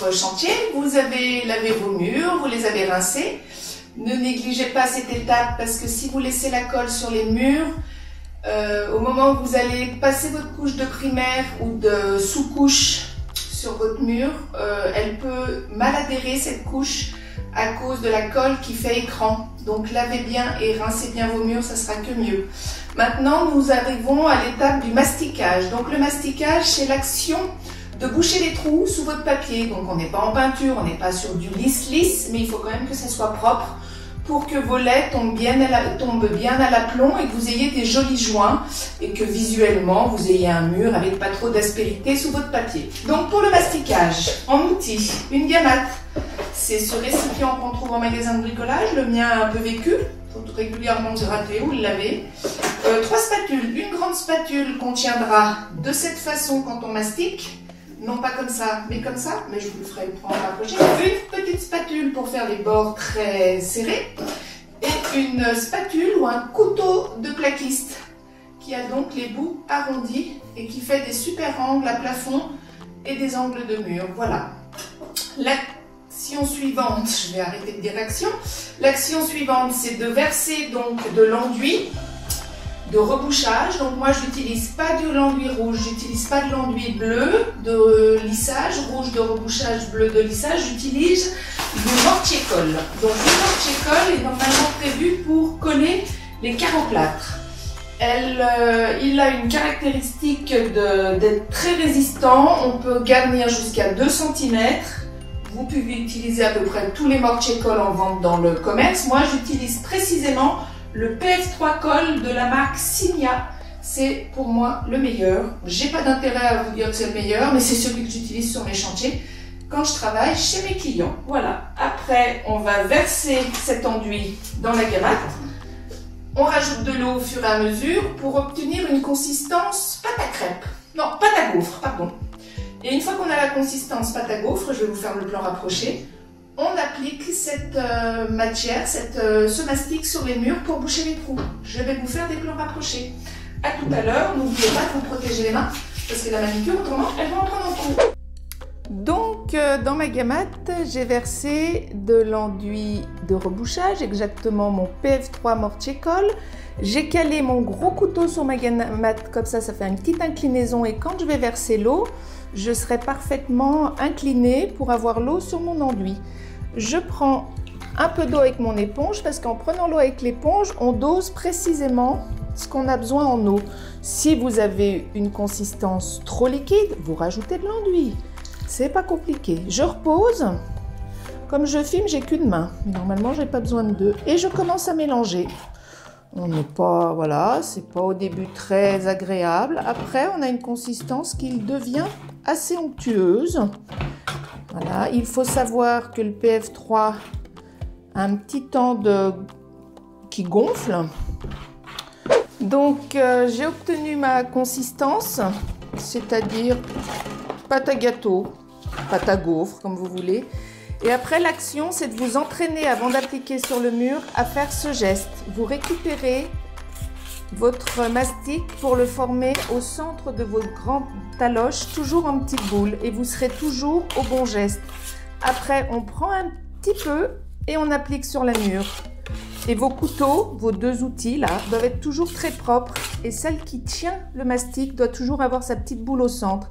votre chantier, vous avez lavé vos murs, vous les avez rincés. Ne négligez pas cette étape parce que si vous laissez la colle sur les murs, au moment où vous allez passer votre couche de primaire ou de sous-couche sur votre mur, elle peut mal adhérer cette couche à cause de la colle qui fait écran. Donc lavez bien et rincez bien vos murs, ça sera que mieux. Maintenant, nous arrivons à l'étape du masticage. Donc le masticage, c'est l'action de boucher les trous sous votre papier. Donc on n'est pas en peinture, on n'est pas sur du lisse-lisse, mais il faut quand même que ça soit propre pour que vos laits tombent bien à l'aplomb et que vous ayez des jolis joints et que visuellement vous ayez un mur avec pas trop d'aspérité sous votre papier. Donc pour le masticage, en outil, une gamate. C'est ce récipient qu'on trouve en magasin de bricolage, le mien a un peu vécu, il faut régulièrement le gratter ou le laver. 3 spatules, une grande spatule qu'on tiendra de cette façon quand on mastique. Non pas comme ça, mais comme ça, mais je vous le ferai le prendre à la prochaine. Une petite spatule pour faire les bords très serrés et une spatule ou un couteau de plaquiste qui a donc les bouts arrondis et qui fait des super angles à plafond et des angles de mur. Voilà. L'action suivante, je vais arrêter de dire action. L'action suivante, c'est de verser donc de l'enduit de rebouchage. Donc moi j'utilise pas de l'enduit rouge, j'utilise pas de l'enduit bleu de lissage, rouge de rebouchage, bleu de lissage, j'utilise du mortier-colle. Donc le mortier-colle est normalement prévu pour coller les caroplâtres. Il a une caractéristique d'être très résistant, on peut garnir jusqu'à 2 cm. Vous pouvez utiliser à peu près tous les mortier-colle en vente dans le commerce. Moi j'utilise précisément le PF3 colle de la marque Signa, c'est pour moi le meilleur. J'ai pas d'intérêt à vous dire que c'est le meilleur, mais c'est celui que j'utilise sur mes chantiers quand je travaille chez mes clients. Voilà. Après, on va verser cet enduit dans la gamate. On rajoute de l'eau au fur et à mesure pour obtenir une consistance pâte à crêpes. Non, pâte à gaufre, pardon. Et une fois qu'on a la consistance pâte à gaufre, je vais vous faire le plan rapproché. On applique cette matière, ce mastic sur les murs pour boucher les trous. Je vais vous faire des plans rapprochés. A tout à l'heure, n'oubliez pas de vous protéger les mains parce que la manicure, autrement, elle va en prendre un coup. Donc, dans ma gamate, j'ai versé de l'enduit de rebouchage, exactement mon PF3 mortier-colle. J'ai calé mon gros couteau sur ma gamate, comme ça fait une petite inclinaison et quand je vais verser l'eau, je serai parfaitement inclinée pour avoir l'eau sur mon enduit. Je prends un peu d'eau avec mon éponge parce qu'en prenant l'eau avec l'éponge, on dose précisément ce qu'on a besoin en eau. Si vous avez une consistance trop liquide, vous rajoutez de l'enduit. C'est pas compliqué. Je repose. Comme je filme, j'ai qu'une main. Normalement, j'ai pas besoin de deux. Et je commence à mélanger. On n'est pas, voilà, c'est pas au début très agréable. Après, on a une consistance qui devient assez onctueuse. Voilà, il faut savoir que le PF3 a un petit temps qui gonfle. Donc, j'ai obtenu ma consistance, c'est-à-dire pâte à gâteau, pâte à gaufre, comme vous voulez. Et après, l'action, c'est de vous entraîner avant d'appliquer sur le mur à faire ce geste. Vous récupérez votre mastic pour le former au centre de votre grande taloche, toujours en petites boules, et vous serez toujours au bon geste. Après, on prend un petit peu et on applique sur la mur. Et vos couteaux, vos 2 outils là, doivent être toujours très propres, et celle qui tient le mastic doit toujours avoir sa petite boule au centre.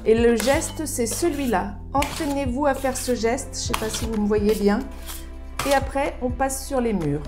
Et le geste, c'est celui-là. Entraînez-vous à faire ce geste, je ne sais pas si vous me voyez bien. Et après, on passe sur les murs.